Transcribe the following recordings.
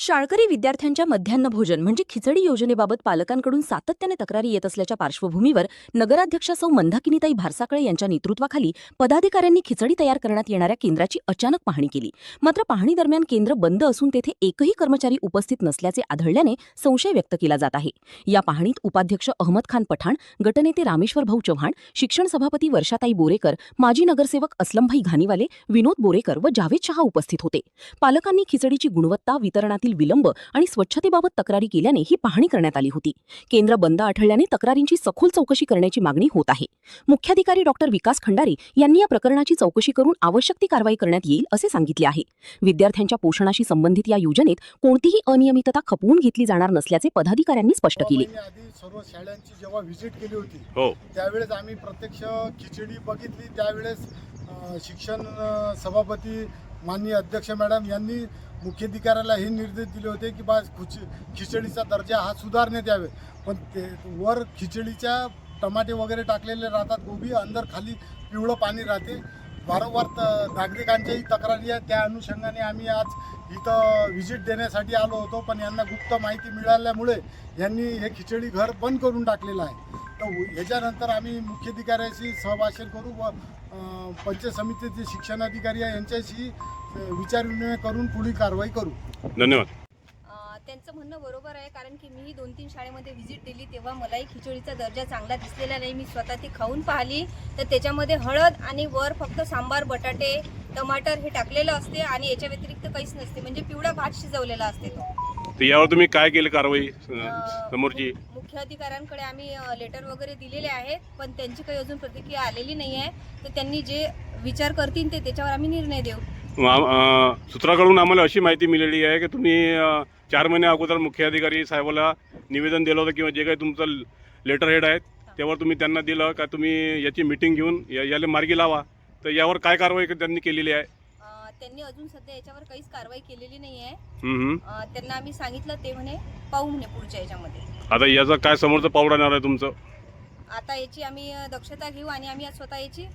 शाळकरी विद्यार्थ्यांच्या मध्यान्ह भोजन म्हणजे खिचडी योजनेबाबत पालकांकडून सातत्याने तक्रारी येत असल्याच्या पार्श्वभूमीवर नगराध्यक्षा सौ मंदाकिनीताई भारसाकळे यांच्या नेतृत्वाखाली पदाधिकाऱ्यांनी खिचडी तयार करण्यात येणाऱ्या केंद्राची अचानक पाहणी केली. मात्र पाहणी दरम्यान केंद्र बंद असून तेथे एकही कर्मचारी उपस्थित नसल्याचे आढळल्याने संशय व्यक्त केला जात आहे. या पाहणीत उपाध्यक्ष अहमद खान पठाण, गटनेते रामेश्वर भाऊ चव्हाण, शिक्षण सभापती वर्षाताई बोरेकर, माजी नगरसेवक असलमभाई घानीवाले, विनोद बोरेकर व जावेद शहा उपस्थित होते. पालकांनी खिचडीची गुणवत्ता, वितरणातील विलंब आणि स्वच्छतेबाबत तक्रारी केल्याने ही पाहणी करण्यात आली होती. केंद्र बंद आढळल्याने तक्रारींची सखोल चौकशी करण्याची मागणी होत आहे. मुख्याधिकारी डॉ. विकास खंडारी यांनी या प्रकरणाची चौकशी करून आवश्यक ती कारवाई करण्यात येईल असे सांगितले आहे. विद्यार्थ्यांच्या पोषणाशी संबंधित या योजनेत कोणतीही अनियमितता खपवून घेतली जाणार नसल्याचे पदाधिकाऱ्यांनी स्पष्ट केले. आधी सर्व शाळांची जेव्हा व्हिजिट केली होती हो त्यावेळेस आम्ही प्रत्यक्ष खिचडी बघितली. त्यावेळेस शिक्षण सभापती माननीय अध्यक्ष मॅडम यांनी मुख्याधिकाऱ्याला हे निर्देश दिले होते की बा खिचडीचा दर्जा हा सुधारण्यात यावे. पण ते वर खिचडीच्या टमाटे वगैरे टाकलेले राहतात, गोबी अंदर खाली पिवळं पाणी राहते. वारंवार नागरिकांच्याही तक्रारी आहे. त्या अनुषंगाने आम्ही आज इथं व्हिजिट देण्यासाठी आलो होतो. पण यांना गुप्त माहिती मिळाल्यामुळे यांनी हे खिचडी घर बंद करून टाकलेलं आहे. तर याच्यानंतर आम्ही मुख्याधिकाऱ्याशी सहभाषण करू व पंचायत समितीचे शिक्षणाधिकारी आहे यांच्याशी विचारविनिमय करून पुढील कारवाई करू. धन्यवाद. त्यांचं म्हणणं बरोबर आहे, कारण की मीही 2-3 शाळेमध्ये व्हिजिट दिली तेव्हा मलाही खिचडीचा दर्जा चांगला दिसलेला नाही. मी स्वतः ती खाऊन पाहिली तर त्याच्यामध्ये हळद आणि वर फक्त सांबार, बटाटे, टमाटर हे टाकलेलं असते आणि याच्या व्यतिरिक्त काहीच नसते. म्हणजे पिवळा भात शिजवलेला असते तो. तर यावर तुम्ही काय केलं कारवाई समोरची? मुख्याधिकाऱ्यांकडे आम्ही लेटर वगैरे दिलेले आहेत, पण त्यांची काही अजून प्रतिक्रिया आलेली नाही आहे. तर त्यांनी जे विचार करतील ते त्याच्यावर आम्ही निर्णय देऊ. सूत्राकडून आम्हाला अशी माहिती मिळाली आहे की तुम्ही 4 महिने अगोदर मुख्याधिकारी साहेबाला निवेदन दिलं होतं किंवा जे काही तुमचं लेटर हेड आहेत त्यावर तुम्ही त्यांना दिलं का तुम्ही याची मीटिंग घेऊन याला मार्गी लावा. तर यावर काय कारवाई त्यांनी केलेली आहे? त्यांनी अजून सध्या याच्यावर काहीच कारवाई केलेली नाही आहे. त्यांना आम्ही सांगितलं, ते म्हणे पाहू म्हणे पुढच्या याच्यामध्ये. आता याचं काय समोरचं पाऊल राहणार आहे तुमचं? आता याची आम्ही दक्षता घेऊ आणि आम्ही स्वतः याची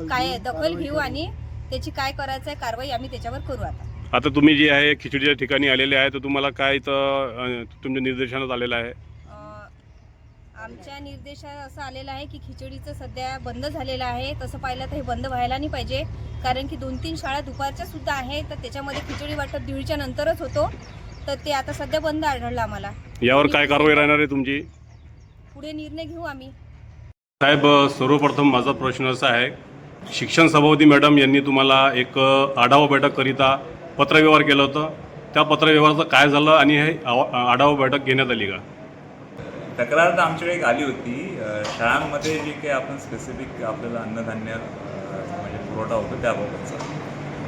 काय दखल घेऊ आणि त्याची काय करायचं आहे कारवाई आम्ही त्याच्यावर करू. आता तुम्ही जे आहे खिचडीच्या ठिकाणी आलेले आहे तर तुम्हाला काय इथं तुमच्या निर्देशानात आलेलं आहे? आमच्या निर्देशात असं आलेलं आहे की खिचडीचं सध्या बंद झालेलं आहे. तसं पाहिलं तर हे बंद व्हायला नाही पाहिजे, कारण की 2-3 शाळा दुपारच्या सुद्धा आहे. तर त्याच्यामध्ये खिचडी वाटप 1:30च्या नंतरच होतो. तर ते आता सध्या बंद आढळलं आम्हाला. यावर काय कारवाई राहणार आहे तुमची? पुढे निर्णय घेऊ आम्ही. साहेब, सर्वप्रथम माझा प्रश्न असा आहे, शिक्षण सभापती मॅडम यांनी तुम्हाला एक आढावा बैठक करिता पत्रव्यवहार केलं होतं. त्या पत्रव्यवहाराचं काय झालं आणि हे आढावा बैठक घेण्यात आली का? तक्रार तर आमच्याकडे एक आली होती. शाळांमध्ये जे काही आपण स्पेसिफिक आपल्याला अन्नधान्य म्हणजे पुरवठा होतो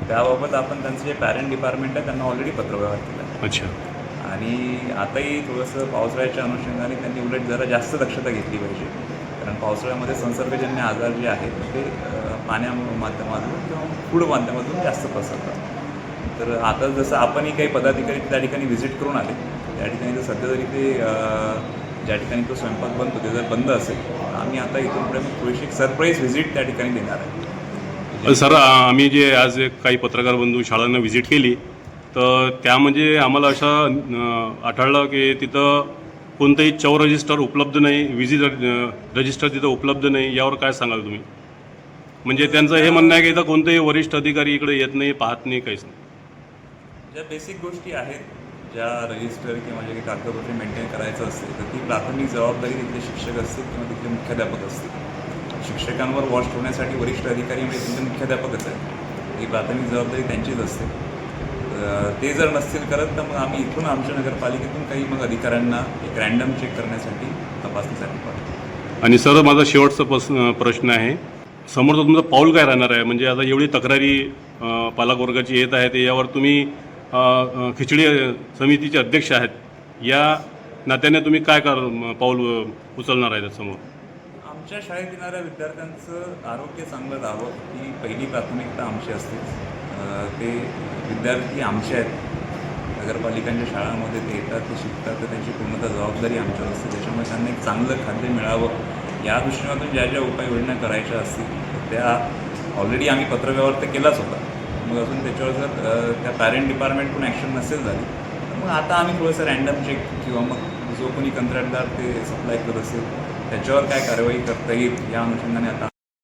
त्याबाबत आपण त्यांचं जे पॅरेंट डिपार्टमेंट आहे त्यांना ऑलरेडी पत्रव्यवहार केला. अच्छा. आणि आताही थोडंसं पावसाळ्याच्या अनुषंगाने त्यांनी उलट जरा जास्त दक्षता घेतली पाहिजे, कारण पावसाळ्यामध्ये संसर्गजन्य आजार जे आहेत ते पाण्या माध्यमातून किंवा फूड माध्यमातून जास्त पसरतात. तर आता जसं आपणही काही पदाधिकारी त्या ठिकाणी व्हिजिट करून आले, त्या ठिकाणी जर सध्या जरी ते ज्या ठिकाणी तो स्वयंपाक बनतो ते जर बंद असेल, आम्ही आता इथून पुढे थोडीशी सरप्राईज व्हिजिट त्या ठिकाणी देणार आहे. सर, आम्ही जे आज काही पत्रकार बंधू शाळांना व्हिजिट केली तर त्या म्हणजे आम्हाला असं आढळलं की तिथं कोणतंही चौ रजिस्टर उपलब्ध नाही, विजिट रजिस्टर तिथं उपलब्ध नाही. यावर काय सांगाल तुम्ही? म्हणजे त्यांचं हे म्हणणं आहे की इथं कोणतेही वरिष्ठ अधिकारी इकडे येत नाही, पाहत नाही, काहीच नाही. ज्या बेसिक गोष्टी आहेत, ज्या रजिस्टर किंवा जे काही कागदपत्रे मेंटेन करायचं असते तर ती प्राथमिक जबाबदारी तिथले शिक्षक असतील किंवा तिथले मुख्याध्यापक असतील. शिक्षकांवर वॉच ठेवण्यासाठी वरिष्ठ अधिकारी म्हणजे तिथले मुख्याध्यापकच आहेत. ही प्राथमिक जबाबदारी त्यांचीच असते. ते जर नसतील करत तर मग आम्ही इथून आमच्या नगरपालिकेतून काही मग अधिकाऱ्यांना एक रँडम चेक करण्यासाठी तपासणीसाठी पाठवतो. आणि सर, माझा शेवटचा प्रश्न आहे, समोरचं तुमचं पाऊल काय राहणार आहे? म्हणजे आता एवढी तक्रारी पालकवर्गाची येत आहे, यावर तुम्ही खिचडी समितीचे अध्यक्ष आहेत, या नात्याने तुम्ही काय पाऊल उचलणार आहे त्यासमोर? आमच्या शाळेत येणाऱ्या विद्यार्थ्यांचं आरोग्य चांगलं राहावं ही पहिली प्राथमिकता आमची असते. ते विद्यार्थी आमचे आहेत, नगरपालिकांच्या शाळांमध्ये ते येतात, ते शिकतात, तर त्यांची पूर्णतः जबाबदारी आमच्यावर असते. त्याच्यामुळे त्यांना एक चांगलं खाद्य मिळावं या दृष्टीने ज्या ज्या उपाययोजना करायच्या असतील त्या ऑलरेडी आम्ही पत्रव्यवहार तर केलाच होता. मग अजून त्याच्यावर जर त्या पॅरेंट डिपार्टमेंटकडून ॲक्शन नसेल झाली तर मग आता आम्ही थोडंसं रँडम चेक किंवा मग जो कोणी कंत्राटदार ते सप्लाय करत असेल त्याच्यावर काय कारवाई करता येईल या अनुषंगाने आता